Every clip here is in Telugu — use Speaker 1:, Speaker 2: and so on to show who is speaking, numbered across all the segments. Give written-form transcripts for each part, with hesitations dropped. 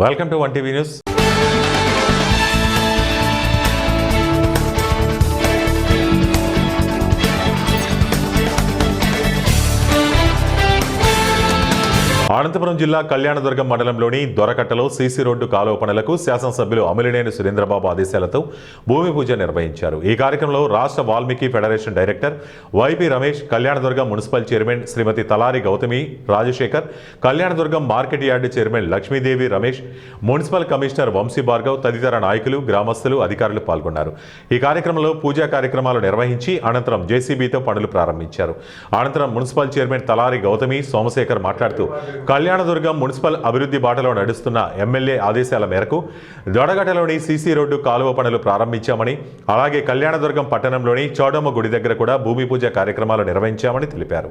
Speaker 1: Welcome to 1TV News. Anantapuram జిల్లా కళ్యాణదుర్గం మండలంలోని దొరకట్టలో సీసీ రోడ్డు కాలువ పనులకు శాసనసభ్యులు అమిలినేని సురేంద్రబాబు ఆదేశాలతో భూమి పూజ నిర్వహించారు. ఈ కార్యక్రమంలో రాష్ట్ర Valmiki federation director YP Ramesh, Kalyanadurgam municipal chairman Shrimati Talari Gautami Rajasekhar, Kalyanadurgam market yard chairman Lakshmidevi Ramesh, municipal commissioner Vamsi Bhargav తదితర నాయకులు, గ్రామస్తులు, అధికారులు పాల్గొన్నారు. ఈ కార్యక్రమంలో పూజా కార్యక్రమాలు నిర్వహించి అనంతరం జేసీబీతో పనులు ప్రారంభించారు. అనంతరం మున్సిపల్ చైర్మన్ తలారి గౌతమి సోమశేఖర్ మాట్లాడుతూ కళ్యాణదుర్గం మున్సిపల్ అభివృద్ధి బాటలో నడుస్తున్న ఎమ్మెల్యే ఆదేశాల మేరకు దొడగటలోని సీసీ రోడ్డు కాలువ పనులు ప్రారంభించామని, అలాగే కళ్యాణదుర్గం పట్టణంలోని చౌడమ్మ గుడి దగ్గర కూడా భూమి పూజ కార్యక్రమాలు నిర్వహించామని తెలిపారు.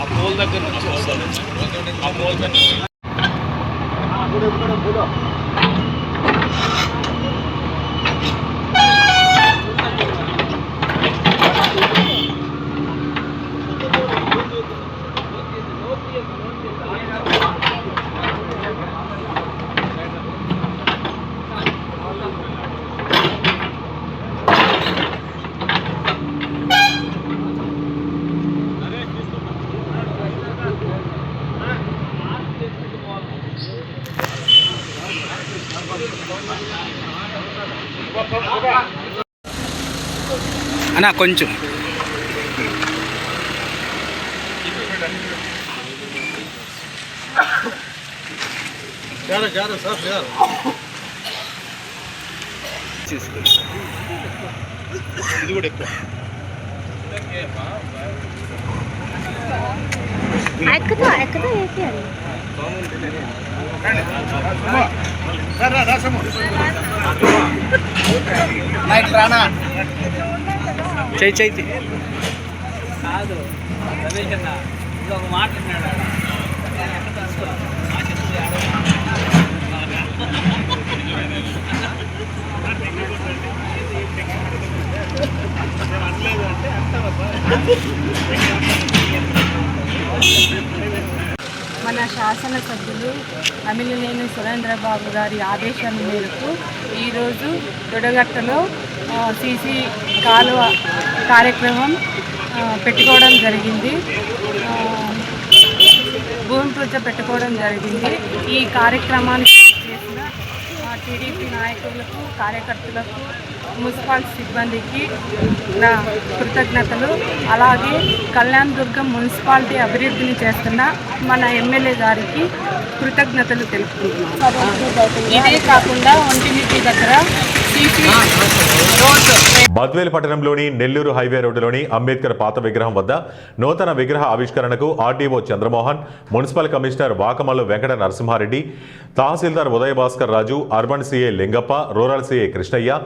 Speaker 2: ఆ పోల్ దగ్గర నుంచి వస్తాడు. ఆ పోల్ దగ్గర
Speaker 3: అన్నా కొంచెం
Speaker 2: ఇది కూడా ఎక్కువ
Speaker 3: చైతి
Speaker 4: కాదు రమేష్ అన్న ఇప్పుడు ఒక మాట
Speaker 5: మన శాసనసభ్యులు అమిలినేని సురేంద్రబాబు గారి ఆదేశాల మేరకు ఈరోజు దొడగట్టలో సీసీ కాలువ కార్యక్రమం పెట్టుకోవడం జరిగింది. భూమి పూజ పెట్టుకోవడం జరిగింది. ఈ కార్యక్రమానికి చేసిన టీడీపీ నాయకులకు, కార్యకర్తలకు, మున్సిపల్ సిబ్బందికి నా కృతజ్ఞతలు. అలాగే కళ్యాణదుర్గం మున్సిపాలిటీ అభివృద్ధిని చేస్తున్న మన ఎమ్మెల్యే గారికి కృతజ్ఞతలు తెలుపుకుంటున్నాను. ఇదే కాకుండా ఒంటిమిటి దగ్గర
Speaker 1: బద్వేలు పట్టణంలోని నెల్లూరు హైవే రోడ్డులోని అంబేద్కర్ పాత విగ్రహం వద్ద నూతన విగ్రహ ఆవిష్కరణకు RDO Chandramohan, municipal commissioner Vakamallu Venkata Narasimha Reddy, tahsildar Udayabhaskar Raju, urban CA Lingappa, rural CA Krishnayya,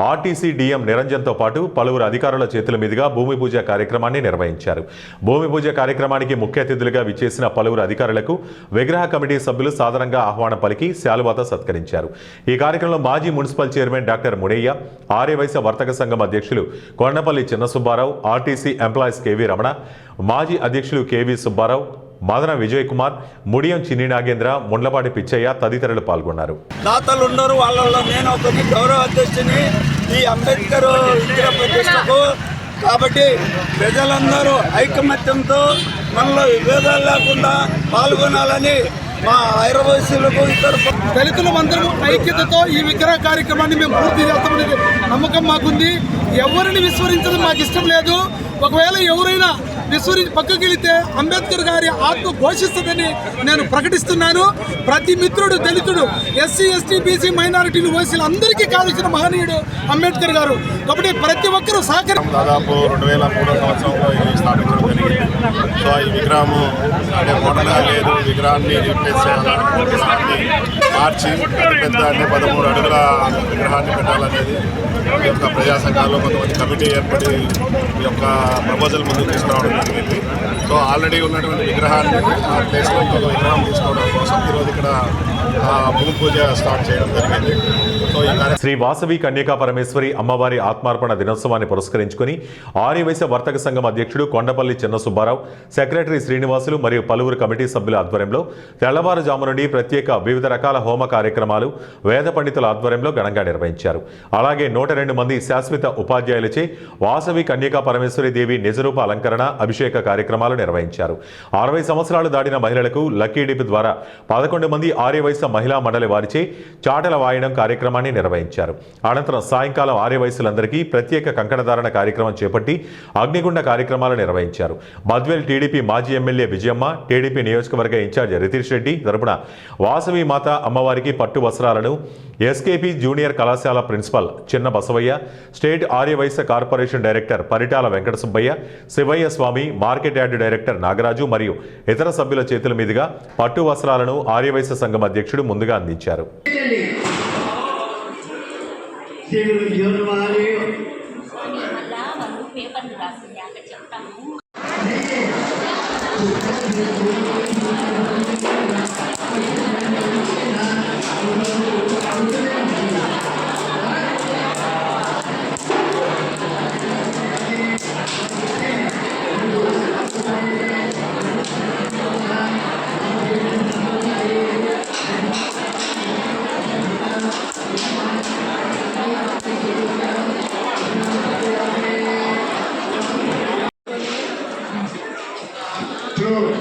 Speaker 1: RTC DM నిరంజన్తో పాటు పలువురు అధికారుల చేతుల మీదుగా భూమి పూజ కార్యక్రమాన్ని నిర్వహించారు. భూమి పూజ కార్యక్రమానికి ముఖ్య అతిథులుగా విచ్చేసిన పలువురు అధికారులకు విగ్రహ కమిటీ సభ్యులు సాధారణంగా ఆహ్వానం పలికి శాలువాతో సత్కరించారు. ఈ కార్యక్రమంలో మాజీ మున్సిపల్ చైర్మన్ డాక్టర్ మునయ్య, ఆర్యవైశ్య వర్తక సంఘం అధ్యక్షులు Kondapalli Chinna Subbarao, RTC employees KV Ramana, మాజీ అధ్యక్షులు కేవీ సుబ్బారావు, మదన విజయ్ కుమార్, ముడియం చిన్ని నాగేంద్ర, ముండ్లపాటి పిచ్చయ్య తదితరులు పాల్గొన్నారు.
Speaker 6: దాతలున్నారు, వాళ్ళలో నేను ఒక గౌరవ అధ్యక్షుని ఈ అంబేద్కర్ విగ్రహ ప్రతిష్టకు. కాబట్టి ప్రజలందరూ ఐకమత్యంతో మనలో విభేదాలు లేకుండా పాల్గొనాలని మా ఐరవయసులకు ఇతర
Speaker 7: దళితులందరూ ఐక్యతతో ఈ విగ్రహ కార్యక్రమాన్ని మేము పూర్తి చేస్తామనేది నమ్మకం మాకుంది. ఎవరిని విస్మరించడం మాకు ఇష్టం లేదు. ఒకవేళ ఎవరైనా విస్మరించి పక్కకి వెళితే అంబేద్కర్ గారి ఆత్మ ఘోషిస్తుందని నేను ప్రకటిస్తున్నాను. ప్రతి మిత్రుడు, దళితుడు, ఎస్సీ, ఎస్టీ, బీసీ, మైనారిటీలు, ఓసీలు అందరికీ కావలసిన మహనీయుడు అంబేద్కర్ గారు. కాబట్టి ప్రతి ఒక్కరూ
Speaker 8: దాదాపు 2003 సంవత్సరంలో ఇది స్థాపించడం జరిగింది. సో ఈ విగ్రహము అంటే మోడల్గా లేదు, విగ్రహాన్ని రీప్లేస్ చేయాలని విగ్రహాన్ని మార్చి పెద్ద అంటే 13 అడుగుల విగ్రహాన్ని పెట్టాలనేది ఈ యొక్క ప్రజా సంఘాల్లో కొంతమంది కమిటీ ఏర్పడి ఈ యొక్క ప్రపోజల్ ముందుకు తీసుకురావడం జరిగింది. సో ఆల్రెడీ ఉన్నటువంటి విగ్రహాన్ని ఆ ప్లేస్లో ఇంకొక విగ్రహం తీసుకోవడం కోసం ఈరోజు ఇక్కడ భూమి పూజ స్టార్ట్ చేయడం జరిగింది. సో ఈ కార్యక్రమం
Speaker 1: శ్రీ వాసవి కన్యకా పరమేశ్వరి అమ్మవారి ఆత్మార్పణ దినోత్సవాన్ని పురస్కరించుకుని ఆర్యవైశ్య వర్తక సంఘం అధ్యక్షుడు కొండపల్లి చిన్న సుబ్బారావు, సెక్రటరీ శ్రీనివాసులు మరియు పలువురు కమిటీ సభ్యుల ఆధ్వర్యంలో తెల్లవారుజాము నుండి ప్రత్యేక వివిధ రకాల హోమ కార్యక్రమాలు వేద పండితుల ఆధ్వర్యంలో ఘనంగా నిర్వహించారు. అలాగే 102 మంది శాశ్వత ఉపాధ్యాయులచే వాసవి కన్యకా పరమేశ్వరి దేవి నిజరూప అలంకరణ అభిషేక కార్యక్రమాలు నిర్వహించారు. 60 సంవత్సరాలు దాటిన మహిళలకు లక్కీ డిప్ ద్వారా 11 మంది ఆర్యవైశ్య మహిళా మండలి వారిచే చాటల వాయడం కార్యక్రమాన్ని నిర్వహించారు. అనంతరం సాయంకాలం ఆర్యవైశ్యులందరికీ ప్రత్యేక కంకణధారణ కార్యక్రమం చేపట్టి అగ్నిగుండ కార్యక్రమాలు నిర్వహించారు. మద్వేల్ టీడీపీ మాజీ ఎమ్మెల్యే విజయమ్మ, టీడీపీ నియోజకవర్గ ఇన్ఛార్జ్ రితీష్ రెడ్డి తరపున వాసవి మాత అమ్మవారికి పట్టు వస్త్రాలను ఎస్కేపీ జూనియర్ కళాశాల principal Chinna Basavayya, state Arya Vysya corporation director Paritala Venkata Subbaiah, Sivaiah Swamy, market yard director Nagaraju మరియు ఇతర సభ్యుల చేతుల మీదుగా పట్టు వస్త్రాలను ఆర్యవైశ్య సంఘం అధ్యక్షుడు ముందుగా అందించారు.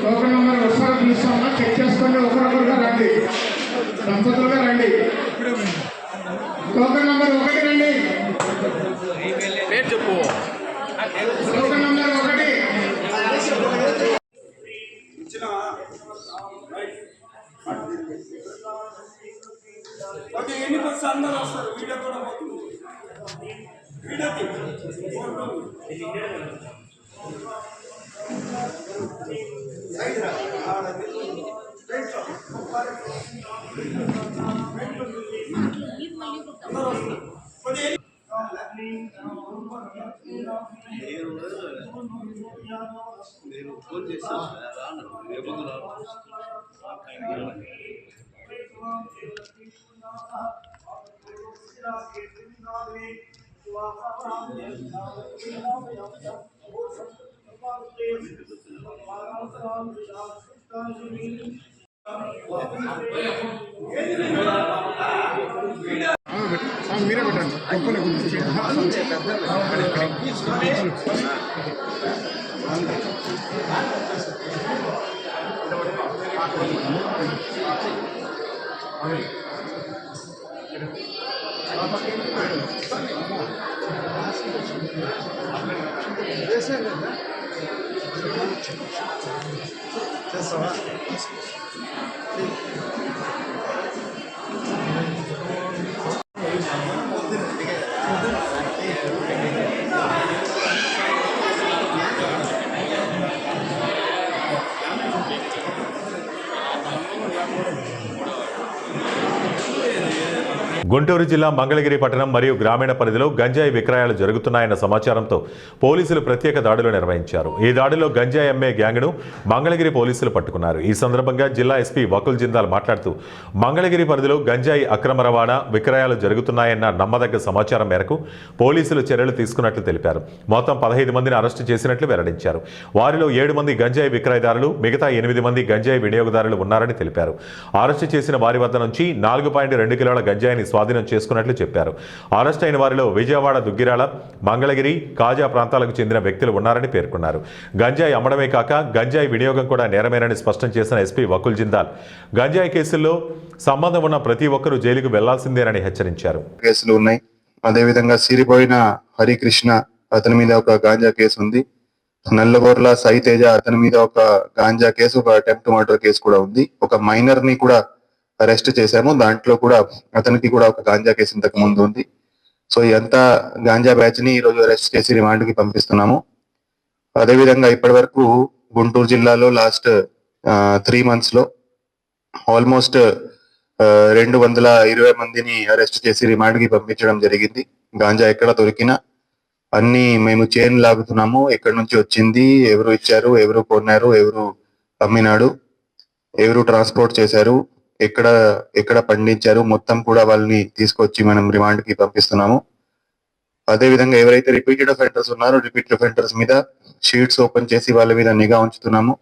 Speaker 9: టోకెన్ నెంబర్ ఒకసారి పిలుస్తామా, చెక్ చేసుకోండి. ఒకరొకరుగా రండి, దంపతులుగా రండి. టోకెన్ నెంబర్ 1 రండి.
Speaker 2: పేరు చెప్పు.
Speaker 9: Token number 1.
Speaker 6: ఎన్ని బస్సు అందరూ వస్తారు. వీడియో కూడా
Speaker 9: మీరే పెట్టండి. చేస్తావా?
Speaker 1: గుంటూరు జిల్లా మంగళగిరి పట్టణం మరియు గ్రామీణ పరిధిలో గంజాయి విక్రయాలు జరుగుతున్నాయన్న సమాచారంతో పోలీసులు ప్రత్యేక దాడులు నిర్వహించారు. ఈ దాడిలో గంజాయి అమ్మే గ్యాంగ్ను మంగళగిరి పోలీసులు పట్టుకున్నారు. ఈ సందర్భంగా జిల్లా ఎస్పీ వకుల్ జిందాల్ మాట్లాడుతూ మంగళగిరి పరిధిలో గంజాయి అక్రమ రవాణా విక్రయాలు జరుగుతున్నాయన్న నమ్మదగ్గ సమాచారం మేరకు పోలీసులు చర్యలు తీసుకున్నట్లు తెలిపారు. మొత్తం 15 మందిని అరెస్టు చేసినట్లు వెల్లడించారు. వారిలో 7 మంది గంజాయి విక్రయదారులు, మిగతా 8 మంది గంజాయి వినియోగదారులు ఉన్నారని తెలిపారు. అరెస్టు చేసిన వారి వద్ద నుంచి 4.2 కిలోల గంజాయిని స్వాధీనం చేసుకున్నట్లు చెప్పారు. అరెస్ట్ అయిన వారిలో విజయవాడ, దుగ్గిరాల, మంగళగిరి, కాజా ప్రాంతాలకు చెందిన వ్యక్తులు ఉన్నారని పేర్కొన్నారు. గంజాయి అమ్మడమే కాక గంజాయి వినియోగం కూడా నేరమేనని స్పష్టం చేసిన ఎస్పీ వకుల్ జిందాల్ గంజాయి కేసుల్లో సంబంధం ఉన్న ప్రతి ఒక్కరూ జైలుకు వెళ్లాల్సిందేనని హెచ్చరించారు.
Speaker 10: కేసులు ఉన్నాయి. అదేవిధంగా సిరిపోయిన హరికృష్ణ, అతని మీద ఒక గాంజా కేసు ఉంది. నల్లగోర్ల సైతేజ, అతని మీద ఒక గాంజా కేసు, ఒక అటెంప్ట్ మర్డర్ కేసు కూడా ఉంది. ఒక మైనర్ ని కూడా అరెస్ట్ చేశాము. దాంట్లో కూడా అతనికి కూడా ఒక గాంజా కేసు ఇంతకు ముందు ఉంది. సో ఇదంతా గాంజా బ్యాచ్ ని ఈ రోజు అరెస్ట్ చేసి రిమాండ్ కి పంపిస్తున్నాము. అదేవిధంగా ఇప్పటి వరకు గుంటూరు జిల్లాలో లాస్ట్ 3 months లో ఆల్మోస్ట్ 220 మందిని అరెస్ట్ చేసి రిమాండ్ కి పంపించడం జరిగింది. గాంజా ఎక్కడ దొరికినా అన్ని మేము చైన్ లాగుతున్నాము. ఎక్కడి నుంచి వచ్చింది, ఎవరు ఇచ్చారు, ఎవరు కొన్నారు, ఎవరు అమ్మినాడు, ఎవరు ట్రాన్స్పోర్ట్ చేశారు, ఎక్కడ పండించారు మొత్తం కూడా వాళ్ళని తీసుకొచ్చి మనం రిమాండ్ కి పంపిస్తున్నాము. అదే విధంగా ఎవరైతే రిపీటెడ్ అఫెండర్స్ ఉన్నారో రిపీటెడ్ అఫెండర్స్ మీద షీట్స్ ఓపెన్ చేసి వాళ్ళ మీద నిఘా ఉంచుతున్నాము.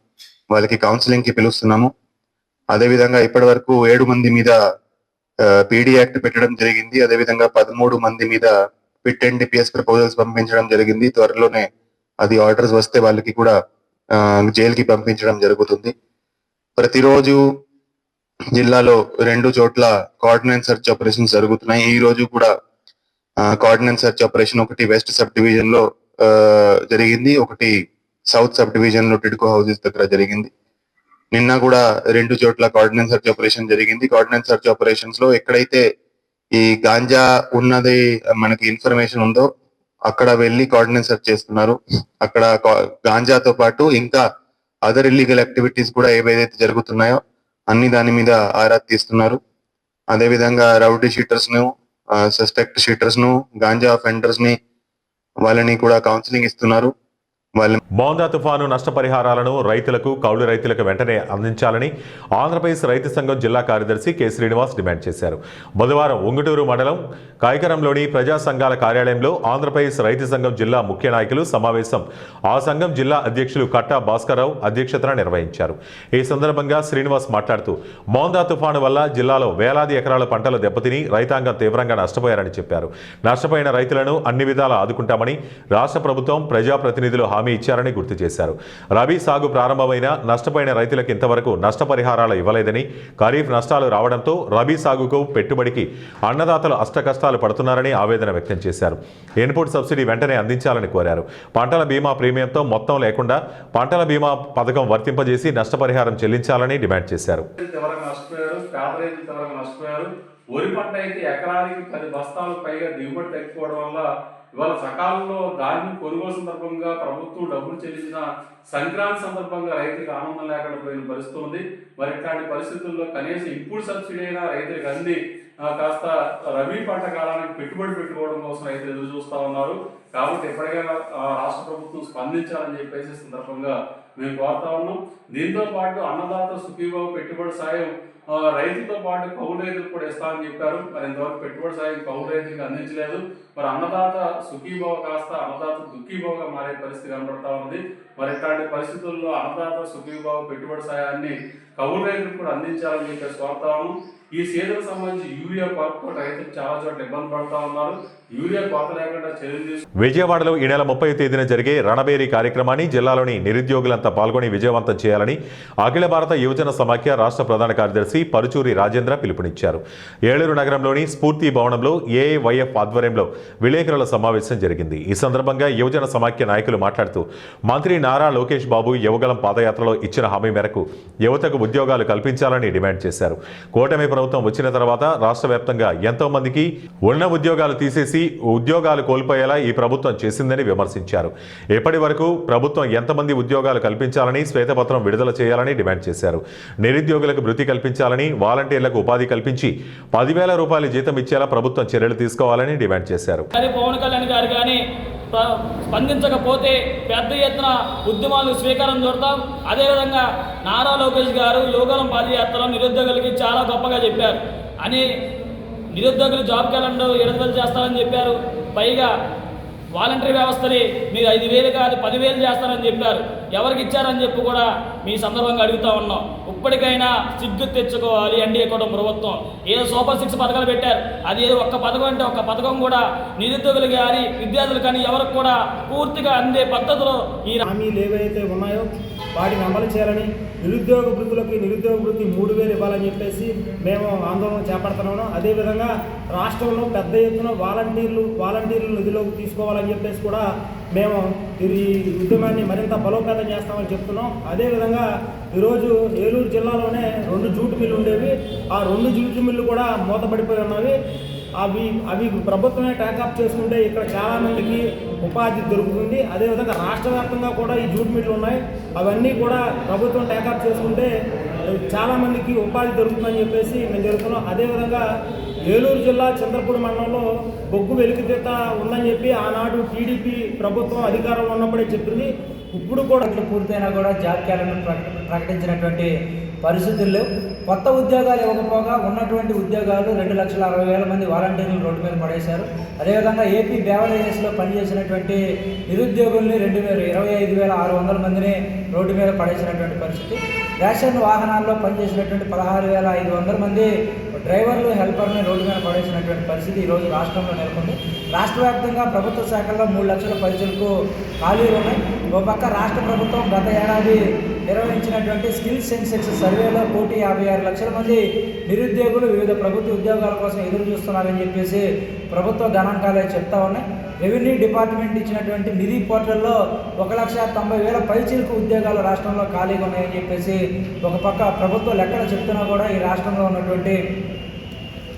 Speaker 10: వాళ్ళకి కౌన్సిలింగ్ కి పిలుస్తున్నాము. అదే విధంగా ఇప్పటి వరకు 7 మంది మీద పీడీ యాక్ట్ పెట్టడం జరిగింది. అదే విధంగా 13 మంది మీద పిట్ అండ్ డిపిఎస్ ప్రపోజల్స్ పంపించడం జరిగింది. త్వరలోనే అది ఆర్డర్స్ వస్తే వాళ్ళకి కూడా జైలుకి పంపించడం జరుగుతుంది. ప్రతిరోజు జిల్లాలో 2 చోట్ల కోఆర్డినేట్ సెర్చ్ ఆపరేషన్స్ జరుగుతున్నాయి. ఈ రోజు కూడా కోఆర్డినేట్ సెర్చ్ ఆపరేషన్ ఒకటి వెస్ట్ సబ్ డివిజన్ లో జరిగింది, ఒకటి సౌత్ సబ్ డివిజన్ లో టిడ్కో హౌసెస్ దగ్గర జరిగింది. నిన్న కూడా 2 చోట్ల కోఆర్డినేట్ సెర్చ్ ఆపరేషన్ జరిగింది. కోఆర్డినేట్ సెర్చ్ ఆపరేషన్స్ లో ఎక్కడైతే ఈ గాంజా ఉన్నది మనకి ఇన్ఫర్మేషన్ ఉందో అక్కడ వెళ్ళి కోఆర్డినేట్ సెర్చ్ చేస్తున్నారు. అక్కడ గాంజాతో పాటు ఇంకా అదర్ ఇల్లీగల్ యాక్టివిటీస్ కూడా ఏవైతే జరుగుతున్నాయో అన్ని దాని మీద ఆరా తీస్తున్నారు. అదే విధంగా రౌడీ షీటర్స్ ను, సస్పెక్ట్ షీటర్స్ ను, గాంజా అఫెండర్స్ ని వాళ్ళని కూడా కౌన్సిలింగ్ ఇస్తున్నారు.
Speaker 1: మోందా తుఫాను నష్టపరిహారాలను రైతులకు, కౌలు రైతులకు వెంటనే అందించాలని ఆంధ్రప్రదేశ్ రైతు సంఘం జిల్లా కార్యదర్శి కె శ్రీనివాస్ డిమాండ్ చేశారు. బుధవారం ఉంగుటూరు మండలం కాయకరంలోని ప్రజా సంఘాల కార్యాలయంలో ఆంధ్రప్రదేశ్ రైతు సంఘం జిల్లా ముఖ్య నాయకులు సమావేశం ఆ సంఘం జిల్లా అధ్యక్షులు కట్టా భాస్కర్రావు అధ్యక్షతన నిర్వహించారు. ఈ సందర్భంగా శ్రీనివాస్ మాట్లాడుతూ మోందా తుఫాను వల్ల జిల్లాలో వేలాది ఎకరాల పంటలు దెబ్బతిని రైతాంగం తీవ్రంగా నష్టపోయారని చెప్పారు. నష్టపోయిన రైతులను అన్ని విధాలా ఆదుకుంటామని రాష్ట్ర ప్రభుత్వం, ప్రజాప్రతినిధులు హామీ ఇచ్చారని గుర్తు చేశారు. రబీ సాగు ప్రారంభమైన నష్టపోయిన రైతులకు ఇంతవరకు నష్టపరిహారాలు ఇవ్వలేదని, ఖరీఫ్ నష్టాలు రావడంతో రబీ సాగుకు పెట్టుబడికి అన్నదాతలు అష్టకష్టాలు పడుతున్నారని ఆవేదన వ్యక్తం చేశారు. ఇన్పుట్ సబ్సిడీ వెంటనే అందించాలని కోరారు. పంటల బీమా ప్రీమియంతో మొత్తం లేకుండా పంటల బీమా పథకం వర్తింపజేసి నష్టపరిహారం చెల్లించాలని డిమాండ్ చేశారు.
Speaker 2: వరి పంట అయితే ఎకరానికి 10 బస్తాలు పైగా దిగుబడి తగ్గిపోవడం వల్ల ఇవాళ సకాలంలో ధాన్యం కొనుగోలు సందర్భంగా ప్రభుత్వం డబ్బులు చెల్లించిన సంక్రాంతి సందర్భంగా రైతులకు ఆనందం లేకుండా పోయిన పరిస్థితి ఉంది. మరి ఇట్లాంటి పరిస్థితుల్లో కనీసం ఇన్పుట్ సబ్సిడీ అయినా రైతులకు అంది కాస్త రబీ పంట కాలానికి పెట్టుబడి పెట్టుకోవడం కోసం రైతులు ఎదురు చూస్తూ ఉన్నారు. కాబట్టి ఎప్పటికైనా రాష్ట్ర ప్రభుత్వం స్పందించాలని చెప్పేసి సందర్భంగా మేము కోరుతా ఉన్నాం. దీంతో పాటు అన్నదాత సుఖీభావ పెట్టుబడి సాయం రైతులతో పాటు కౌలు రైతులకు కూడా ఇస్తామని చెప్పారు. మరి ఇంతవరకు పెట్టుబడి సాయం కౌలు రైతులకు అందించలేదు. మరి అన్నదాత సుఖీభావ కాస్త అన్నదాత దుఃఖీభావగా మారే పరిస్థితి కనబడతా ఉంది. మరి ఇట్లాంటి పరిస్థితుల్లో అన్నదాత సుఖీభావ పెట్టుబడి సాయాన్ని కౌలు రైతులకు కూడా అందించాలని చెప్పేసి కోరుతాము. ఈ సీజన్ సంబంధించి యూరియా కొరతతో రైతులు చాలా చోట్ల ఇబ్బంది పడుతూ ఉన్నారు. యూరియా కొరత లేకుండా చర్యలు
Speaker 1: విజయవాడలో ఈ నెల 30వ తేదీన జరిగే రణబేరీ కార్యక్రమాన్ని జిల్లాలోని నిరుద్యోగులంతా పాల్గొని విజయవంతం చేయాలని అఖిల భారత యువజన సమాఖ్య రాష్ట్ర ప్రధాన కార్యదర్శి పరుచూరి రాజేంద్ర పిలుపునిచ్చారు. ఏలూరు నగరంలోని స్ఫూర్తి భవనంలో ఏఐవైఎఫ్ ఆధ్వర్యంలో విలేకరుల సమావేశం జరిగింది. ఈ సందర్భంగా యువజన సమాఖ్య నాయకులు మాట్లాడుతూ మంత్రి నారా లోకేష్ బాబు యువగలం పాదయాత్రలో ఇచ్చిన హామీ మేరకు యువతకు ఉద్యోగాలు కల్పించాలని డిమాండ్ చేశారు. కూటమి ప్రభుత్వం వచ్చిన తర్వాత రాష్ట్ర వ్యాప్తంగా ఎంతో మందికి ఉన్న ఉద్యోగాలు తీసేసి ఉద్యోగాలు కోల్పోయేలా ఈ ప్రభుత్వం చేసిందని విమర్శించారు. ఇప్పటి వరకు ప్రభుత్వం ఎంతమంది ఉద్యోగాలు కల్పించాలని శ్వేతపత్రం విడుదల చేయాలని డిమాండ్ చేశారు. నిరుద్యోగులకు వృత్తి కల్పించాలని, వాలంటీర్లకు ఉపాధి కల్పించి 10,000 రూపాయల జీతం ఇచ్చేలా ప్రభుత్వం చర్యలు తీసుకోవాలని డిమాండ్ చేశారు.
Speaker 4: పవన్ కళ్యాణ్ గారు కానీ స్పందించకపోతే పెద్ద ఎత్తున ఉద్యమాలు స్వీకారం చూడతాం. అదేవిధంగా నారా లోకేష్ గారు యువగలం పాదయాత్రలో నిరుద్యోగులకి చాలా గొప్పగా చెప్పారు అని, నిరుద్యోగులు జాబ్ క్యాలెండర్ విడుదల చేస్తారని చెప్పారు. పైగా వాలంటరీ వ్యవస్థని మీరు 5,000 కాదు 10,000 చేస్తారని చెప్పారు. ఎవరికి ఇచ్చారని చెప్పి కూడా మీ సందర్భంగా అడుగుతూ ఉన్నాం. ఇప్పటికైనా సిగ్గు తెచ్చుకోవాలి ఎన్డీఏ కూడా ప్రభుత్వం. ఏదో సూపర్ 6 పథకాలు పెట్టారు. అది ఏదో ఒక్క పథకం అంటే ఒక్క పథకం కూడా నిరుద్యోగులు కానీ విద్యార్థులు కానీ ఎవరికి కూడా పూర్తిగా అందే పద్ధతిలో ఈ
Speaker 11: హామీలు ఏవైతే ఉన్నాయో వాటిని అమలు చేయాలని, నిరుద్యోగ వృత్తులకి నిరుద్యోగ వృత్తి 3,000 ఇవ్వాలని చెప్పేసి మేము ఆందోళన చేపడుతున్నాము. అదేవిధంగా రాష్ట్రంలో పెద్ద ఎత్తున వాలంటీర్లు నిధిలోకి తీసుకోవాలని చెప్పేసి కూడా మేము ఈ ఉద్యమాన్ని మరింత బలోపేతం చేస్తామని చెప్తున్నాం. అదేవిధంగా ఈరోజు ఏలూరు జిల్లాలోనే 2 జూట్ మిల్లు ఉండేవి. ఆ 2 జూట్ మిల్లు కూడా మూతపడిపోయి ఉన్నవి. అవి ప్రభుత్వమే ట్యాకప్ చేసుకుంటే ఇక్కడ చాలామందికి ఉపాధి దొరుకుతుంది. అదేవిధంగా రాష్ట్ర వ్యాప్తంగా కూడా ఈ జూట్ మిల్లు ఉన్నాయి. అవన్నీ కూడా ప్రభుత్వం ట్యాకప్ చేసుకుంటే చాలామందికి ఉపాధి దొరుకుతుందని చెప్పేసి మేము జరుగుతున్నాం. అదేవిధంగా ఏలూరు జిల్లా చంద్రపూడి మండలంలో బొగ్గు వెలికితీత ఉందని చెప్పి ఆనాడు టీడీపీ ప్రభుత్వం అధికారంలో ఉన్నప్పుడే చెప్పింది. ఇప్పుడు కూడా
Speaker 12: పూర్తయినా కూడా జాబ్ క్యాలెండర్ ప్రకటించినటువంటి
Speaker 11: పరిస్థితులు లేవు. కొత్త ఉద్యోగాలు ఇవ్వకపోగా ఉన్నటువంటి ఉద్యోగాలు 2,60,000 మంది వాలంటీర్లు రోడ్డు మీద పడేశారు. అదేవిధంగా ఏపీ బేవరేజెస్లో పనిచేసినటువంటి నిరుద్యోగుల్ని 25,600 మందిని రోడ్డు మీద పడేసినటువంటి పరిస్థితి. రేషన్ వాహనాల్లో పనిచేసినటువంటి 16,500 మంది డ్రైవర్లు హెల్పర్ని రోడ్డు మీద పడేసినటువంటి పరిస్థితి ఈరోజు రాష్ట్రంలో నెలకొంది. రాష్ట్ర వ్యాప్తంగా ప్రభుత్వ శాఖల్లో 3 లక్షల పైసలకు ఖాళీలు ఉన్నాయి. ఒక పక్క రాష్ట్ర ప్రభుత్వం గత ఏడాది నిర్వహించినటువంటి స్కిల్ సెన్సెక్స్ సర్వేలో 1,56 లక్షల మంది నిరుద్యోగులు వివిధ ప్రభుత్వ ఉద్యోగాల కోసం ఎదురు చూస్తున్నారని చెప్పేసి ప్రభుత్వ గణాంకాలే చెప్తా ఉన్నాయి. రెవెన్యూ డిపార్ట్మెంట్ ఇచ్చినటువంటి నిధి పోర్టల్లో 1,90,000 పైచిలకు ఉద్యోగాలు రాష్ట్రంలో ఖాళీగా ఉన్నాయని చెప్పేసి ఒక పక్క ప్రభుత్వ లెక్కలు చెప్తున్నా కూడా ఈ రాష్ట్రంలో ఉన్నటువంటి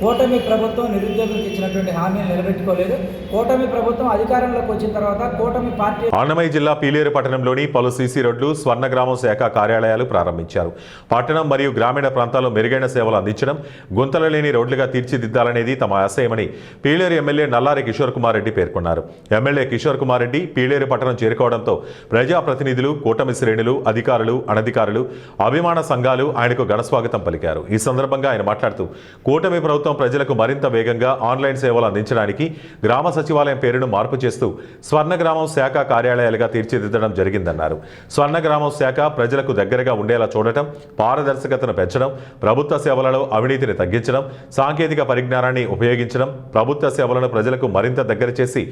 Speaker 11: కూటమి ప్రభుత్వం నిరుద్యోగులకు ఇచ్చినటువంటి హామీలు నిలబెట్టుకోలేదు. కూటమి ప్రభుత్వం అధికారంలోకి వచ్చిన తర్వాత కూటమి పార్టీ
Speaker 1: అన్నమయ్య జిల్లా పీలేరు పట్టణంలోని పలు సీసీ రోడ్లు, స్వర్ణగ్రామం శాఖ కార్యాలయాలు ప్రారంభించారు. పట్టణం మరియు గ్రామీణ ప్రాంతాల్లో మెరుగైన సేవలు అందించడం, గుంతలు లేని రోడ్లుగా తీర్చిదిద్దాలనేది తమ ఆశయమని పీలేరు ఎమ్మెల్యే నల్లారి కిషోర్ కుమార్ రెడ్డి పేర్కొన్నారు. ఎమ్మెల్యే కిషోర్ కుమార్ రెడ్డి పీలేరు పట్టణం చేరుకోవడంతో ప్రజాప్రతినిధులు, కూటమి శ్రేణులు, అధికారులు, అనధికారులు, అభిమాన సంఘాలు ఆయనకు ఘనస్వాగతం పలికారు. ఈ సందర్భంగా ఆయన మాట్లాడుతూ కూటమి ప్రభుత్వం ప్రజలకు మరింత వేగంగా ఆన్లైన్ సేవలు అందించడానికి గ్రామ సచివాలయం పేరును మార్పు చేస్తూ స్వర్ణగ్రామం శాఖ కార్యాలయాలుగా తీర్చిదిద్దడం జరిగిందన్నారు. స్వర్ణగ్రామం శాఖ ప్రజలకు దగ్గరగా ఉండేలా చూడటం, పారదర్శకతను పెంచడం, ప్రభుత్వ సేవలలో అవినీతిని తగ్గించడం, సాంకేతిక పరిజ్ఞానాన్ని ఉపయోగించడం, ప్రభుత్వ సేవలను ప్రజలకు మరింత దగ్గర చేసి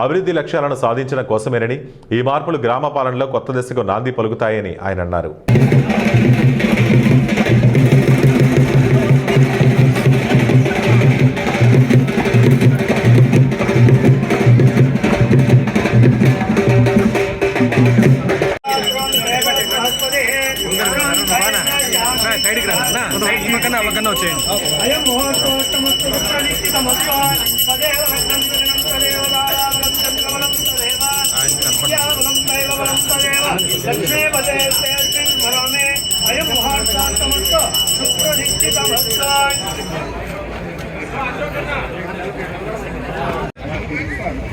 Speaker 1: అభివృద్ధి లక్ష్యాలను సాధించడం కోసమేనని ఈ మార్పులు గ్రామ పాలనలో కొత్త దశకు నాంది పలుకుతాయని ఆయన అన్నారు.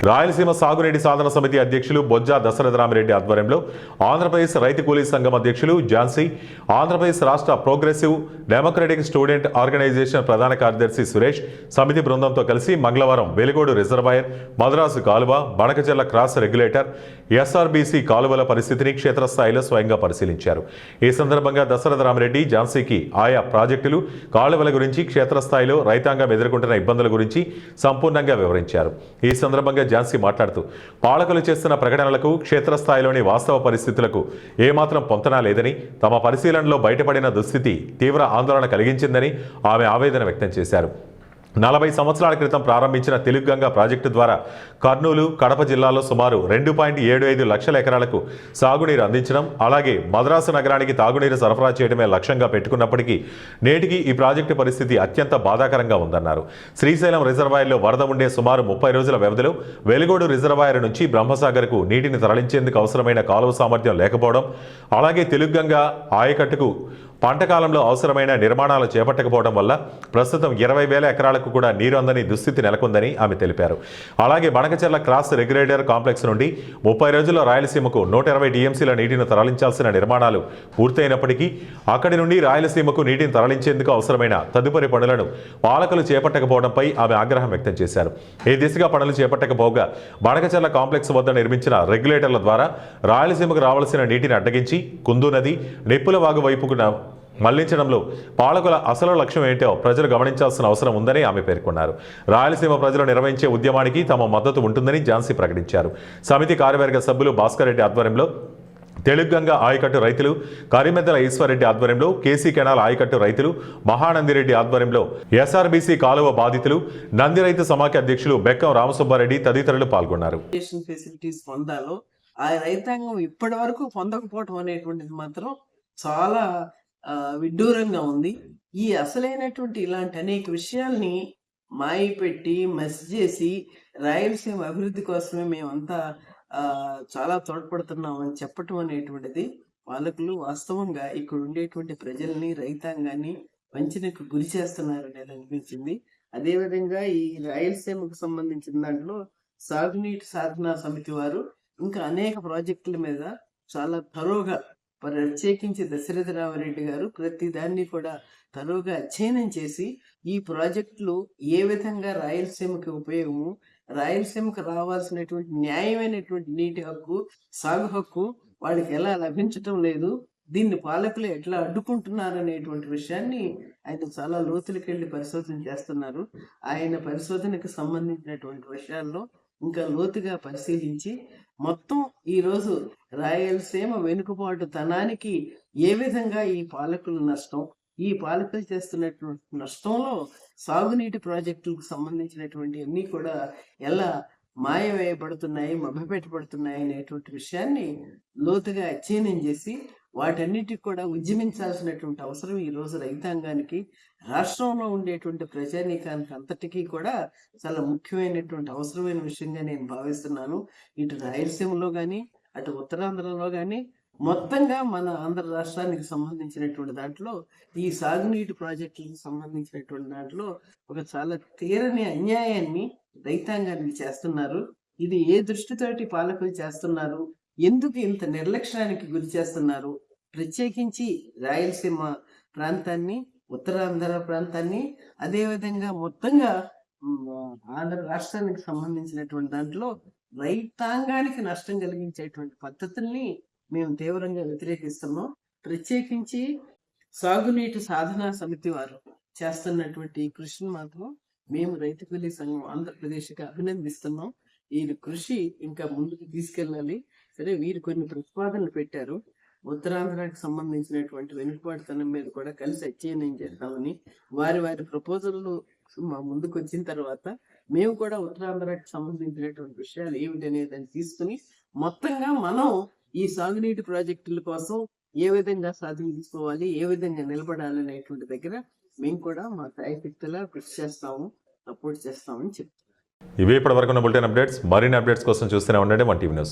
Speaker 1: రాయలసీమ సాగునీటి సాధన సమితి అధ్యక్షులు బొజ్జా దశరథరామిరెడ్డి ఆధ్వర్యంలో ఆంధ్రప్రదేశ్ రైతు కూలీ సంఘం అధ్యక్షులు ఝాన్సీ, ఆంధ్రప్రదేశ్ రాష్ట్ర ప్రోగ్రెసివ్ డెమోక్రటిక్ స్టూడెంట్ ఆర్గనైజేషన్ ప్రధాన కార్యదర్శి సురేష్ సమితి బృందంతో కలిసి మంగళవారం వెలుగోడు రిజర్వాయర్, మద్రాసు కాలువ, బణకచెర్ల క్రాస్ రెగ్యులేటర్, ఎస్ఆర్బీసీ కాలువల పరిస్థితిని క్షేత్రస్థాయిలో స్వయంగా పరిశీలించారు. ఈ సందర్భంగా దశరథరామిరెడ్డి ఝాన్సీకి ఆయా ప్రాజెక్టులు, కాలువల గురించి, క్షేత్రస్థాయిలో రైతాంగం ఎదుర్కొంటున్న ఇబ్బందుల గురించి సంపూర్ణంగా వివరించారు. ఈ సందర్భంగా ఝాన్సీ మాట్లాడుతూ పాలకులు చేస్తున్న ప్రకటనలకు క్షేత్రస్థాయిలోని వాస్తవ పరిస్థితులకు ఏమాత్రం పొంతన లేదని, తమ పరిశీలనలో బయటపడిన దుస్థితి తీవ్ర ఆందోళన కలిగించిందని ఆమె ఆవేదన వ్యక్తం చేశారు. 40 సంవత్సరాల క్రితం ప్రారంభించిన తెలుగు గంగా ప్రాజెక్టు ద్వారా కర్నూలు, కడప జిల్లాలో సుమారు 2.75 లక్షల ఎకరాలకు సాగునీరు అందించడం, అలాగే మద్రాసు నగరానికి తాగునీరు సరఫరా చేయడమే లక్ష్యంగా పెట్టుకున్నప్పటికీ నేటికి ఈ ప్రాజెక్టు పరిస్థితి అత్యంత బాధాకరంగా ఉందన్నారు. శ్రీశైలం రిజర్వాయర్లో వరద ఉండే సుమారు 30 రోజుల వ్యవధిలో వెలుగోడు రిజర్వాయర్ నుంచి బ్రహ్మసాగర్కు నీటిని తరలించేందుకు అవసరమైన కాలువ సామర్థ్యం లేకపోవడం, అలాగే తెలుగు గంగా ఆయకట్టుకు పంటకాలంలో అవసరమైన నిర్మాణాలు చేపట్టకపోవడం వల్ల ప్రస్తుతం 20,000 ఎకరాలకు కూడా నీరు అందని దుస్థితి నెలకొందని ఆమె తెలిపారు. అలాగే బణకచెర్ల క్రాస్ రెగ్యులేటర్ కాంప్లెక్స్ నుండి 30 రోజుల్లో రాయలసీమకు 120 టీఎంసీల నీటిని తరలించాల్సిన నిర్మాణాలు పూర్తయినప్పటికీ అక్కడి నుండి రాయలసీమకు నీటిని తరలించేందుకు అవసరమైన తదుపరి పనులను పాలకులు చేపట్టకపోవడంపై ఆమె ఆగ్రహం వ్యక్తం చేశారు. ఈ దిశగా పనులు చేపట్టకపోగా బణకచెర్ల కాంప్లెక్స్ వద్ద నిర్మించిన రెగ్యులేటర్ల ద్వారా రాయలసీమకు రావాల్సిన నీటిని అడ్డగించి కుందు నది, నిప్పుల వాగు వైపుకు మళ్లించడంలో పాలకుల అసలు లక్ష్యం ఏంటో ప్రజలు గమనించాల్సిన అవసరం ఉందని ఆమె పేర్కొన్నారు. రాయలసీమ ప్రజలు నిర్వహించే ఉద్యమానికి తమ మద్దతు ఉంటుందని ఝాన్సీ ప్రకటించారు. సమితి కార్యవర్గ సభ్యులు భాస్కర్ రెడ్డి ఆధ్వర్యంలో తెలుగు గంగా ఆయకట్టు రైతులు, కరిమెద్దల ఈశ్వర్రెడ్డి ఆధ్వర్యంలో కేసీ కెనాల్ ఆయకట్టు రైతులు, మహానందిరెడ్డి ఆధ్వర్యంలో ఎస్ఆర్బీసీ కాలువ బాధితులు, నంది రైతు సమాఖ్య అధ్యక్షులు బెక్కం రామసుబ్బారెడ్డి తదితరులు పాల్గొన్నారు.
Speaker 12: ఫెసిలిటీస్ పొందాలో ఆ రైతాంగం ఇప్పటి వరకు పొందకపోవటం అనేటువంటిది మాత్రం చాలా విడ్డూరంగా ఉంది. ఈ అసలైనటువంటి ఇలాంటి అనేక విషయాల్ని మాయపెట్టి మసి చేసి రాయలసీమ అభివృద్ధి కోసమే మేమంతా చాలా తోడ్పడుతున్నామని చెప్పటం అనేటువంటిది పాలకులు వాస్తవంగా ఇక్కడ ఉండేటువంటి ప్రజల్ని, రైతాంగాన్ని వంచనకు గురి చేస్తున్నారు అనేది అనిపించింది. అదేవిధంగా ఈ రాయలసీమకు సంబంధించిన దాంట్లో సాగునీటి సాధనా సమితి వారు ఇంకా అనేక ప్రాజెక్టుల మీద చాలా త్వరగా ప్రత్యేకించి దశరథరామరెడ్డి గారు ప్రతి దాన్ని కూడా తరువుగా అధ్యయనం చేసి ఈ ప్రాజెక్టులు ఏ విధంగా రాయలసీమకి ఉపయోగము, రాయలసీమకు రావాల్సినటువంటి న్యాయమైనటువంటి నీటి హక్కు, సాగు హక్కు వాళ్ళకి ఎలా లభించటం లేదు, దీన్ని పాలకులు ఎట్లా అడ్డుకుంటున్నారు అనేటువంటి విషయాన్ని ఆయన చాలా లోతులకు వెళ్ళి పరిశోధన చేస్తున్నారు. ఆయన పరిశోధనకు సంబంధించినటువంటి విషయాల్లో ఇంకా లోతుగా పరిశీలించి మొత్తం ఈరోజు రాయలసీమ వెనుకబాటు తనానికి ఏ విధంగా ఈ పాలకుల నష్టం, ఈ పాలకులు చేస్తున్నటువంటి నష్టంలో సాగునీటి ప్రాజెక్టులకు సంబంధించినటువంటి అన్నీ కూడా ఎలా మాయవేయబడుతున్నాయి, మభ్యపెట్టబడుతున్నాయి అనేటువంటి విషయాన్ని లోతుగా అధ్యయనం చేసి వాటన్నిటికి కూడా ఉద్యమించాల్సినటువంటి అవసరం ఈ రోజు రైతాంగానికి, రాష్ట్రంలో ఉండేటువంటి ప్రజానీకానికి అంతటికీ కూడా చాలా ముఖ్యమైనటువంటి అవసరమైన విషయంగా నేను భావిస్తున్నాను. ఇటు రాయలసీమలో కానీ అటు ఉత్తరాంధ్రలో కానీ మొత్తంగా మన ఆంధ్ర రాష్ట్రానికి సంబంధించినటువంటి దాంట్లో ఈ సాగునీటి ప్రాజెక్టులకు సంబంధించినటువంటి దాంట్లో ఒక చాలా తీరని అన్యాయాన్ని రైతాంగానికి చేస్తున్నారు. ఇది ఏ దృష్టితోటి పాలకులు చేస్తున్నారు, ఎందుకు ఇంత నిర్లక్ష్యానికి గురి చేస్తున్నారు, ప్రత్యేకించి రాయలసీమ ప్రాంతాన్ని, ఉత్తరాంధ్ర ప్రాంతాన్ని, అదేవిధంగా మొత్తంగా ఆంధ్ర రాష్ట్రానికి సంబంధించినటువంటి దాంట్లో రైతాంగానికి నష్టం కలిగించేటువంటి పద్ధతుల్ని మేము తీవ్రంగా వ్యతిరేకిస్తున్నాం. ప్రత్యేకించి సాగునీటి సాధనా సమితి వారు చేస్తున్నటువంటి ఈ కృషిని మాత్రం మేము రైతు కూలీ సంఘం ఆంధ్రప్రదేశ్కి అభినందిస్తున్నాం. వీరి కృషి ఇంకా ముందుకు తీసుకెళ్ళాలి. సరే, వీరు కొన్ని ప్రతిపాదనలు పెట్టారు. ఉత్తరాంధ్రకి సంబంధించినటువంటి వెనుకబాటుతనం మీద కూడా కలిసి అధ్యయనం చేస్తామని వారి ప్రపోజల్లు మా ముందుకు వచ్చిన తర్వాత మేము కూడా ఉత్తరాంధ్రకి సంబంధించినటువంటి విషయాలు ఏమిటనే దాన్ని తీసుకుని మొత్తంగా మనం ఈ సాగునీటి ప్రాజెక్టుల కోసం ఏ విధంగా సాధించుకోవాలి, ఏ విధంగా నిలబడాలనేటువంటి దగ్గర మేము కూడా మా సాయశక్తులా కృషి చేస్తాము, సపోర్ట్ చేస్తామని చెప్తాం.
Speaker 1: ఇవే ఇప్పటివరకు ఉన్న బులెటిన్ అప్డేట్స్. మరిన్ని అప్డేట్స్ కోసం చూస్తూనే ఉండండి మన టీవీ న్యూస్.